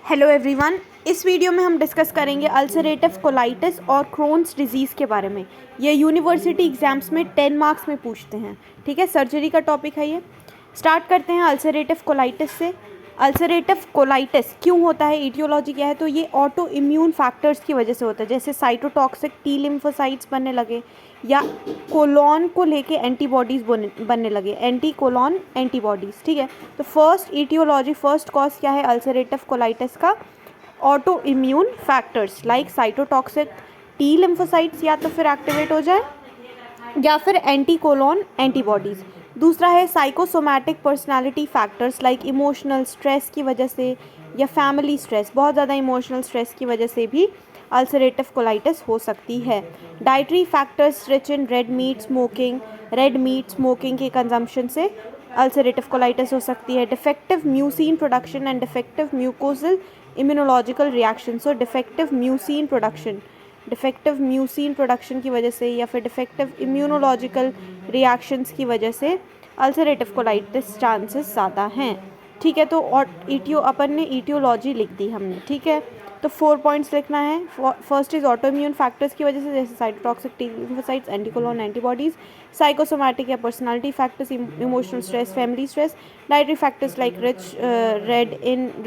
Hello everyone. इस video में हम डिस्कस करेंगे अल्सरेटिव कोलाइटिस और क्रोन्स डिजीज़ के बारे में। ये यूनिवर्सिटी एग्जाम्स में 10 मार्क्स में पूछते हैं। ठीक है, सर्जरी का टॉपिक है ये। स्टार्ट करते हैं अल्सरेटिव कोलाइटिस से। अल्सरेटिव कोलाइटिस क्यों होता है, ईटियोलॉजी क्या है, तो ये ऑटो इम्यून फैक्टर्स की वजह से होता है, जैसे साइटोटॉक्सिक टी लिम्फोसाइट्स बनने लगे या कोलोन को लेके एंटीबॉडीज़ बनने लगे, एंटी कोलोन एंटीबॉडीज़। ठीक है, तो फर्स्ट ईटियोलॉजी, फर्स्ट कॉज क्या है अल्सरेटिव कोलाइटिस का? Auto immune factors like cytotoxic T lymphocytes या तो फिर एक्टिवेट हो जाए या फिर एंटी कोलोन एंटीबॉडीज़। दूसरा है psychosomatic personality factors like emotional stress की वजह से या फैमिली स्ट्रेस, बहुत ज़्यादा इमोशनल स्ट्रेस की वजह से भी अल्सरेटिव कोलाइटिस हो सकती है। Dietary factors rich in red meat smoking के कंजम्पशन से अल्सरेटिव कोलाइटिस हो सकती है। Defective mucin production and defective mucosal immunological reaction, so defective mucin production की वजह से या फिर डिफेक्टिव इम्यूनोलॉजिकल रिएक्शंस की वजह से अल्सरेटिव कोलाइटिस चांसेस ज़्यादा हैं। ठीक है, तो और अपन ने ईटियोलॉजी लिख दी हमने। ठीक है, तो 4 पॉइंट्स लिखना है। First is autoimmune factors की वजह से, जैसे cytotoxic T lymphocytes, anticolon antibodies. Psychosomatic या personality factors, emotional stress, family stress. Dietary factors like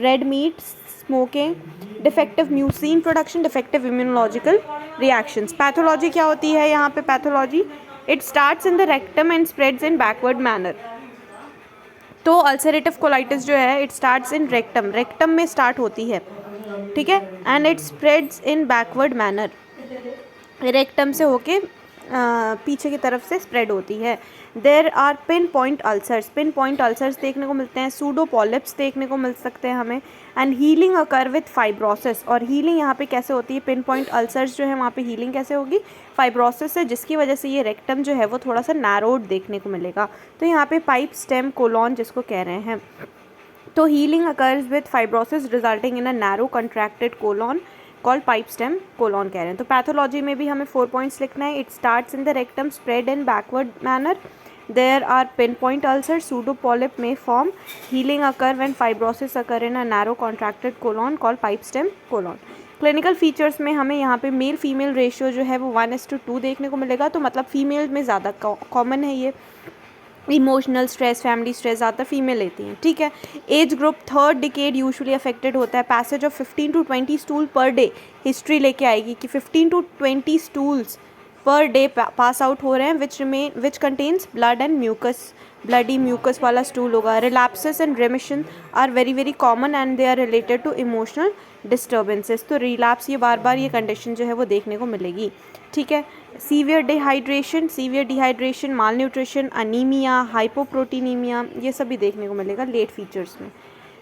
red meat smoking, defective mucin production, defective immunological reactions. Pathology क्या होती है यहाँ पे? Pathology it starts in the rectum and spreads in backward manner. तो ulcerative colitis जो है it starts in rectum में start होती है। ठीक है, and it spreads in backward manner, rectum से होके पीछे की तरफ से स्प्रेड होती है। There are pin point ulcers देखने को मिलते हैं, सूडो पॉलिप्स देखने को मिल सकते हैं हमें, and healing occur with fibrosis. और हीलिंग यहाँ पे कैसे होती है? पिन पॉइंट अल्सर्स जो है वहाँ पे हीलिंग कैसे होगी? फाइब्रोसिस से, जिसकी वजह से ये रेक्टम जो है वो थोड़ा सा नैरोड देखने को मिलेगा। तो यहाँ पे पाइप स्टेम कोलोन जिसको कह रहे हैं, तो healing occurs with fibrosis resulting in a narrow contracted colon called pipe stem colon कह रहे हैं। तो पैथोलॉजी में भी हमें 4 पॉइंट्स लिखना है। It starts in the rectum, spread in backward manner, there are pin point ulcer, pseudo polyp में form, healing occur when fibrosis occur in a narrow contracted colon called pipe stem colon. Clinical features में हमें यहाँ पे mail female ratio जो है वो 1:2 देखने को मिलेगा, तो मतलब फीमेल में ज़्यादा कॉमन है ये। इमोशनल स्ट्रेस, फैमिली स्ट्रेस ज़्यादा फीमेल लेती हैं। ठीक है, age group third decade usually affected होता है। Passage of 15 to 20 stool per day, history लेके आएगी कि 15 to 20 stools per day pass out हो रहे हैं which contains blood and mucus, bloody mucus वाला स्टूल होगा। Relapses and remission are very common and they are related to emotional disturbances. तो relapse, ये बार ये कंडीशन जो है वो देखने को मिलेगी। ठीक है, severe dehydration, malnutrition, anaemia, hypoproteinaemia, ये सभी देखने को मिलेगा लेट फीचर्स में।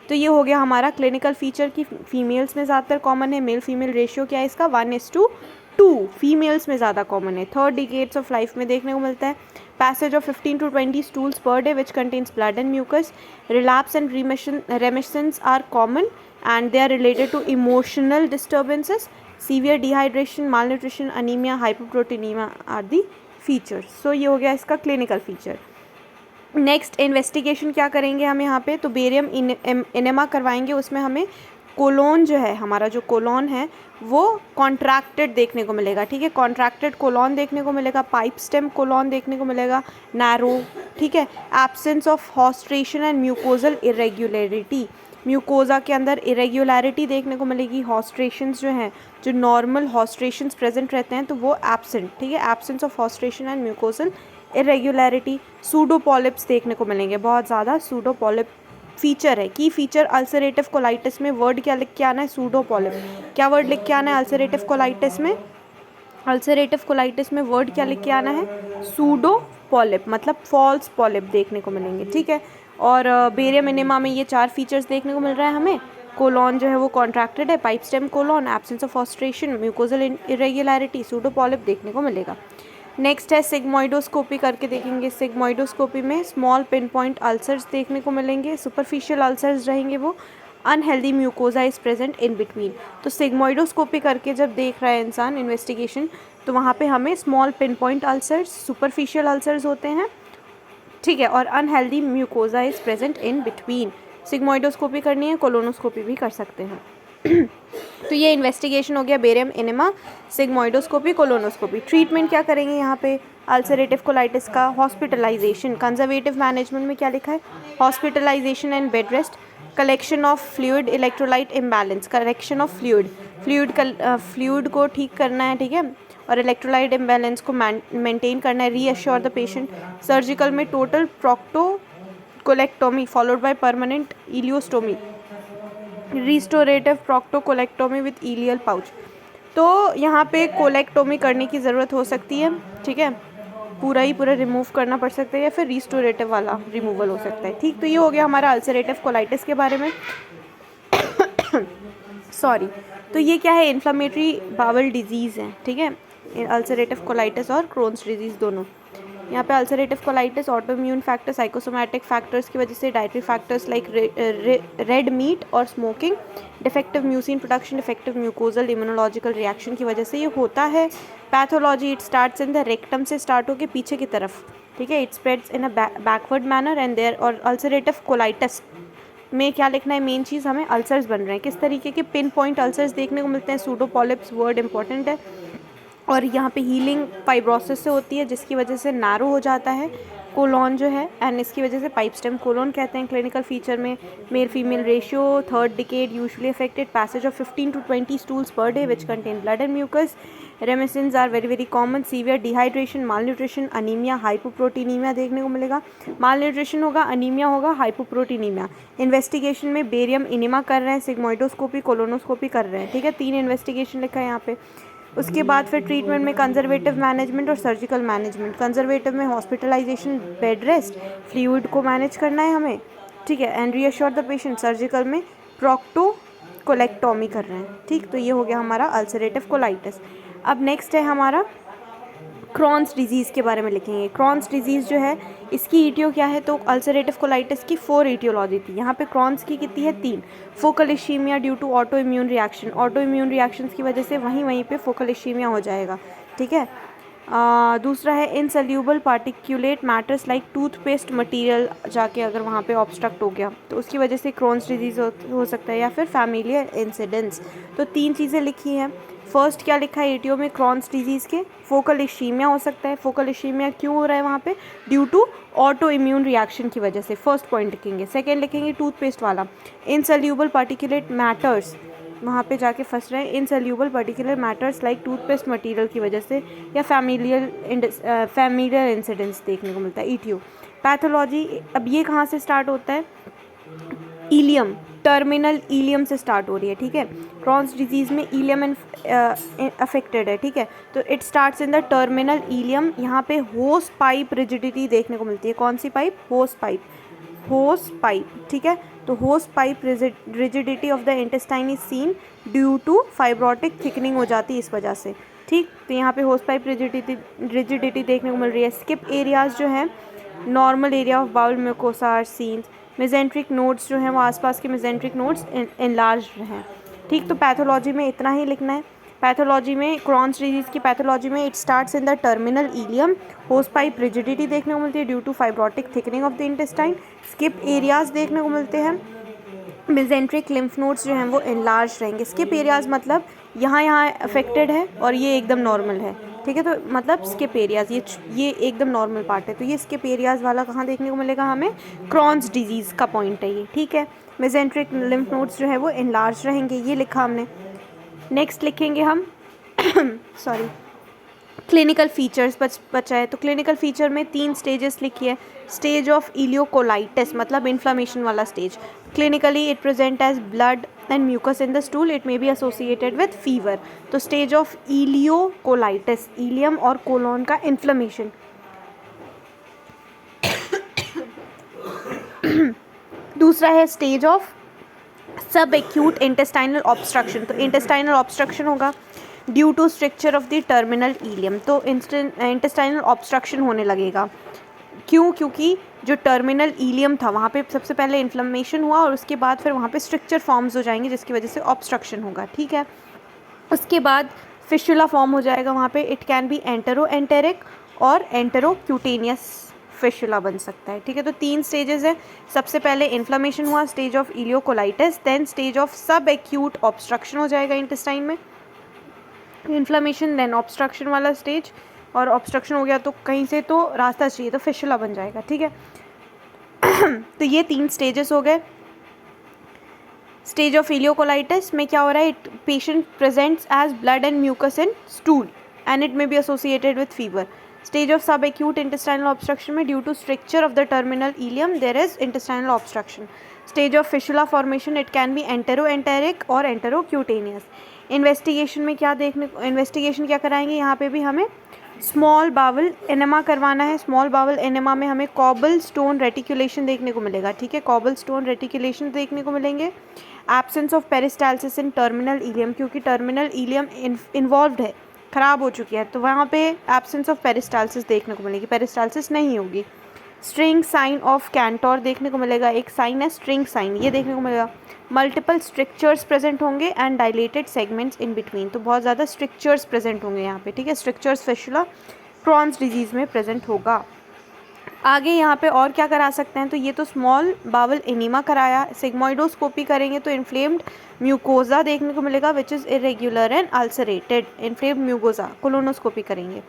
तो ये हो गया हमारा क्लिनिकल फीचर की फीमेल्स में ज़्यादातर कॉमन है। मेल फीमेल रेशियो क्या है इसका? 1:2, फीमेल्स में ज़्यादा कॉमन है। थर्ड डिकेड्स ऑफ लाइफ में देखने को मिलता है। Passage of 15 to 20 stools per day which contains blood and mucus. Relapse and remissions are common and they are related to emotional disturbances. Severe dehydration, malnutrition, anemia, hypoproteinemia are the features. So ये हो गया इसका clinical feature. Next investigation क्या करेंगे हम यहाँ पे? तो बेरियम इनेमा करवाएंगे। उसमें हमें कोलोन जो है, हमारा जो कोलोन है वो कॉन्ट्रैक्टेड देखने को मिलेगा। ठीक है, कॉन्ट्रैक्टेड कोलोन देखने को मिलेगा, पाइप स्टेम कोलोन देखने को मिलेगा, नैरो। ठीक है, absence of haustration and mucosal irregularity, mucosa के अंदर इरेग्युलरिटी देखने को मिलेगी। हॉस्ट्रेशंस जो हैं, जो नॉर्मल हॉस्ट्रेशंस प्रेजेंट रहते हैं तो वो एब्सेंट। ठीक है, absence of haustration and mucosal irregularity. Pseudo polyps देखने को मिलेंगे, बहुत ज़्यादा सूडो पॉलिप फीचर है। की फीचर अल्सरेटिव कोलाइटिस में वर्ड क्या लिख के आना है? Pseudo polyp. क्या वर्ड लिख के आना है अल्सरेटिव कोलाइटिस में? अल्सरेटिव कोलाइटिस में वर्ड क्या लिख के आना है? सूडो पॉलिप, मतलब फॉल्स पॉलिप देखने को मिलेंगे। ठीक है, और बेरियम इनेमा में ये 4 फीचर्स देखने को मिल रहा है हमें। कोलोन जो है वो कॉन्ट्रैक्टेड है, pipe stem colon, absence of haustration, mucosal irregularity, pseudo polyp देखने को मिलेगा। नेक्स्ट है सिग्मोइडोस्कोपी करके देखेंगे। सिग्मोइडोस्कोपी में स्मॉल पिन पॉइंट अल्सर्स देखने को मिलेंगे, सुपरफिशियल अल्सर्स रहेंगे वो। Unhealthy mucosa is present in between. तो सिग्मोइडोस्कोपी करके जब देख रहा है इंसान इन्वेस्टिगेशन, तो वहाँ पे हमें small pin point ulcers, superficial ulcers होते हैं। ठीक है, और unhealthy mucosa is present in between. Sigmoidoscopy करनी है, कोलोनोस्कोपी भी कर सकते हैं। तो ये इन्वेस्टिगेशन हो गया barium enema, sigmoidoscopy, colonoscopy. Treatment क्या करेंगे यहाँ पे अल्सरेटिव कोलाइटिस का? हॉस्पिटलाइजेशन। कंजर्वेटिव मैनेजमेंट में क्या लिखा है? Hospitalisation and bed rest, collection of fluid, electrolyte imbalance, correction of fluid को ठीक करना है, ठीक है, और इलेक्ट्रोलाइट इम्बैलेंस को मेंटेन करना है, रीअश्योर द पेशेंट। सर्जिकल में total proctocolectomy followed by permanent ileostomy, restorative proctocolectomy with ileal pouch. तो यहाँ पे कोलेक्टोमी करने की ज़रूरत हो सकती है, ठीक है, पूरा रिमूव करना पड़ सकता है, या फिर रिस्टोरेटिव वाला रिमूवल हो सकता है, ठीक। तो ये हो गया हमारा अल्सरेटिव कोलाइटिस के बारे में। सॉरी, तो ये क्या है? इन्फ्लामेटरी बावल डिजीज़ है, ठीक है, अल्सरेटिव कोलाइटिस और क्रोन्स डिजीज़ दोनों। यहाँ पे ulcerative colitis autoimmune factor, psychosomatic factors की वजह से, dietary factors like red meat और smoking, defective mucin production, defective mucosal immunological reaction की वजह से ये होता है। Pathology, it starts in the rectum से स्टार्ट होकर पीछे की तरफ, ठीक है, it spreads in a backward manner and there. और अल्सरेटिव कोलाइटिस में क्या लिखना है? मेन चीज़ हमें अल्सर्स बन रहे हैं, किस तरीके के पिन पॉइंट अल्सर्स देखने को मिलते हैं? सूडोपॉलिप्स, वर्ड इंपॉर्टेंट है। और यहाँ पे हीलिंग फाइब्रोसिस से होती है, जिसकी वजह से नैरो हो जाता है कोलॉन जो है, एंड इसकी वजह से पाइप स्टेम कोलॉन कहते हैं। क्लिनिकल फीचर में male female ratio, third decade usually affected, passage of 15 to 20 stools per day which contain blood and mucus, remissions are very common, severe dehydration, malnutrition, anaemia, hypoproteinaemia देखने को मिलेगा। Malnutrition होगा, anaemia होगा, hypoproteinaemia. Investigation में barium enema कर रहे हैं, sigmoidoscopy, colonoscopy कर रहे हैं, ठीक है, 3 इन्वेस्टिगेशन लिखा है यहाँ पे। उसके बाद फिर ट्रीटमेंट में कंजर्वेटिव मैनेजमेंट और सर्जिकल मैनेजमेंट। कंजर्वेटिव में हॉस्पिटलाइजेशन, बेड रेस्ट, फ्लूइड को मैनेज करना है हमें, ठीक है, and reassure the patient. Surgical में प्रोक्टोकोलेक्टोमी कर रहे हैं, ठीक। तो ये हो गया हमारा अल्सरेटिव कोलाइटिस। अब नेक्स्ट है हमारा क्रॉन्स डिजीज़ के बारे में लिखेंगे। क्रॉन्स डिजीज़ जो है इसकी ईटियो क्या है? तो अल्सरेटिव कोलाइटिस की 4 ईटियोलॉजी थी, यहाँ पे क्रॉन्स की कितनी है? 3। Focal ischaemia due to autoimmune reaction, autoimmune reactions की वजह से वहीं पे फोकल इश्ीमिया हो जाएगा, ठीक है। दूसरा है insoluble particulate matters like toothpaste material जाके अगर वहाँ पे ऑब्स्ट्रक्ट हो गया तो उसकी वजह से क्रॉन्स डिजीज़ हो सकता है, या फिर फैमिलियल इंसिडेंट्स। तो 3 चीज़ें लिखी हैं। फर्स्ट क्या लिखा है ईटियो में? क्रॉन्स डिजीज़ के फोकल इश्ीमिया हो सकता है। फोकल इश्ीमिया क्यों हो रहा है वहाँ पे? Due to autoimmune reaction की वजह से, फर्स्ट पॉइंट लिखेंगे। सेकेंड लिखेंगे टूथपेस्ट वाला, इनसल्यूबल पार्टिकुलेट मैटर्स वहाँ पे जाके फंस रहे हैं, insoluble particular matters like toothpaste material की वजह से, या फैमिलियल इंसिडेंट्स देखने को मिलता है ईटियो। पैथोलॉजी, अब ये कहाँ से स्टार्ट होता है? इलियम, टर्मिनल इलियम से स्टार्ट हो रही है, ठीक है। क्रॉन्स डिजीज़ में इलियम अफेक्टेड है, ठीक है। तो it starts in the terminal ilium. यहाँ पे होस पाइप रिजिडिटी देखने को मिलती है। कौन सी पाइप? होस पाइप, ठीक है। तो hose pipe rigidity of the intestine is seen due to fibrotic thickening हो जाती है इस वजह से, ठीक। तो यहाँ पे होस पाइप रिजिडिटी देखने को मिल रही है। स्किप एरियाज जो है, normal area of bowel mucosa are seen. Mesenteric nodes जो हैं वो आसपास के मेजेंट्रिक नोड्स एनलार्ज्ड हैं, ठीक। तो पैथोलॉजी में इतना ही लिखना है। पैथोलॉजी में क्रॉन्स डिजीज़ की पैथोलॉजी में it starts in the terminal ileum, hose pipe rigidity देखने को मिलती है due to fibrotic thickening of the intestine. Skip areas देखने को मिलते हैं, मेजेंट्रिक लिम्फ नोड्स जो हैं वो एनलार्ज रहेंगे। स्किप एरियाज मतलब यहाँ अफेक्टेड है और ये एकदम नॉर्मल है, ठीक है। तो मतलब स्किप एरियाज ये एकदम नॉर्मल पार्ट है, तो ये स्किप एरियाज वाला कहाँ देखने को मिलेगा हमें? क्रॉन्स डिजीज़ का पॉइंट है ये, ठीक है। मेजेंट्रिक लिम्फ नोड्स जो है वो एनलार्ज रहेंगे, ये लिखा हमने। नेक्स्ट लिखेंगे हम सॉरी, क्लिनिकल फीचर्स बचा है। तो क्लिनिकल फीचर में 3 स्टेजेस लिखी है। स्टेज ऑफ इलियोकोलाइटिस मतलब इन्फ्लामेशन वाला stage. Clinically it present as blood and mucus in the stool, it may be associated with fever. तो स्टेज ऑफ इलियोकोलाइटिस, इलियम और कोलोन का इन्फ्लेमेशन। दूसरा है स्टेज ऑफ सब एक्यूट इंटेस्टाइनल ऑब्स्ट्रक्शन। तो intestinal obstruction होगा due to structure of the terminal ileum. तो intestinal obstruction होने लगेगा, क्यों? क्योंकि जो टर्मिनल इलियम था वहाँ पे सबसे पहले इन्फ्लेमेशन हुआ और उसके बाद फिर वहाँ पे स्ट्रक्चर फॉर्म्स हो जाएंगे जिसकी वजह से ऑब्स्ट्रक्शन होगा, ठीक है। उसके बाद फिस्टुला फॉर्म हो जाएगा वहाँ पे। It can be enteroenteric और एंटेरो क्यूटेनियस फिशुला बन सकता है। ठीक है, तो 3 स्टेजेस है। सबसे पहले इन्फ्लेमेशन हुआ, stage of ileocolitis, then stage of सब एक्यूट ऑब्स्ट्रक्शन हो जाएगा इंटेस्टाइन में, इन्फ्लेमेशन देन ऑब्स्ट्रक्शन वाला स्टेज, और ऑब्स्ट्रक्शन हो गया तो कहीं से तो रास्ता चाहिए, तो फिशुला बन जाएगा। ठीक है, तो ये 3 स्टेजेस हो गए। स्टेज ऑफ इलियोकोलाइटिस में क्या हो रहा है, patient presents as blood and mucus in stool and it may be associated with fever. Stage of सब एक्यूट इंटेस्टाइनल ऑब्स्ट्रक्शन में due to structure of the terminal ileum there is intestinal obstruction. Stage of fistula formation, it can be enteroenteric और enterocutaneous. Investigation में क्या investigation क्या कराएंगे, यहाँ पे भी हमें स्मॉल बावल एनेमा करवाना है। स्मॉल बावल एनेमा में हमें कॉबल स्टोन रेटिकुलेशन देखने को मिलेगा। ठीक है, कॉबल स्टोन रेटिकुलेशन देखने को मिलेंगे। Absence of peristalsis in terminal ilium, क्योंकि टर्मिनल इलियम इन्वॉल्व्ड है, ख़राब हो चुकी है, तो वहाँ पे एब्सेंस ऑफ पेरिस्टाल्सिस देखने को मिलेगी, पेरिस्टाल्सिस नहीं होगी। स्ट्रिंग साइन ऑफ कैंटोर देखने को मिलेगा, एक साइन है स्ट्रिंग साइन, ये देखने को मिलेगा। मल्टीपल स्ट्रक्चर्स प्रेजेंट होंगे and dilated segments in between, तो बहुत ज़्यादा स्ट्रक्चर्स प्रेजेंट होंगे यहाँ पे। ठीक है, स्ट्रक्चर्स फिशुला क्रॉन्स डिजीज़ में प्रेजेंट होगा। आगे यहाँ पे और क्या करा सकते हैं, तो ये तो स्मॉल बावल एनीमा कराया। सिग्मोइडोस्कोपी करेंगे तो इन्फ्लेम्ड म्यूकोजा देखने को मिलेगा which is irregular and ulcerated, inflamed mucosa. Colonoscopy करेंगे।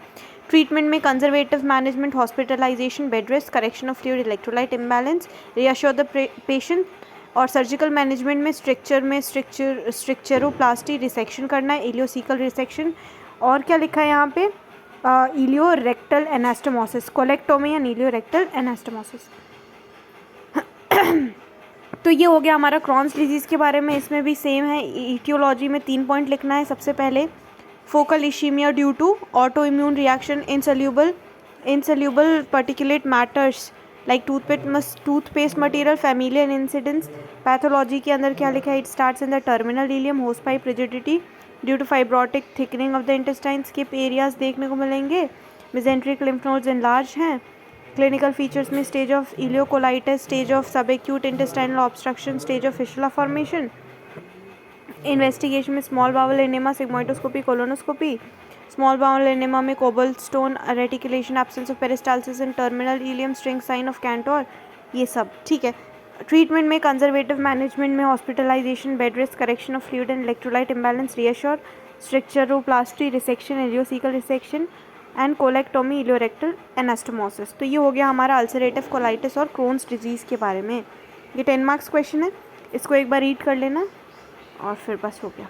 ट्रीटमेंट में conservative management, hospitalisation, bed rest, correction of fluid electrolyte imbalance, reassure the patient. और सर्जिकल मैनेजमेंट में स्ट्रक्चरोप्लास्टी रिसेक्शन करना है, इलियोसिकल रिसेक्शन। और क्या लिखा है यहाँ पे, ileorectal anastomosis, colectomy and ileorectal anastomosis. तो ये हो गया हमारा क्रॉन्स डिजीज़ के बारे में। इसमें भी सेम है, इटियोलॉजी में 3 पॉइंट लिखना है। सबसे पहले focal ischaemia due to autoimmune reaction, insoluble particulate matters like toothpaste material, familial incidents. Pathology के अंदर क्या लिखा है, it starts in the terminal ileum, hose pipe rigidity due to fibrotic thickening of the intestine. Skip areas देखने को मिलेंगे, mesenteric lymph nodes enlarge हैं। Clinical features में stage of ileocolitis, stage of सब acute intestinal obstruction, stage of fistula formation. Investigation में small bowel enema, sigmoidoscopy, colonoscopy. Small bowel enema में cobblestone reticulation, absence of peristalsis in terminal ileum, string sign of Kantor, ये सब। ठीक है, treatment में conservative management में hospitalisation, bed rest, correction of fluid and electrolyte imbalance, reassure, strictureplasty resection, ileocaecal resection and colectomy, ileorectal anastomosis. तो ये हो गया हमारा अल्सरेटिव कोलाइटिस और क्रोन्स डिजीज़ के बारे में। ये 10 मार्क्स क्वेश्चन है, इसको एक बार रीड कर लेना और फिर बस हो गया।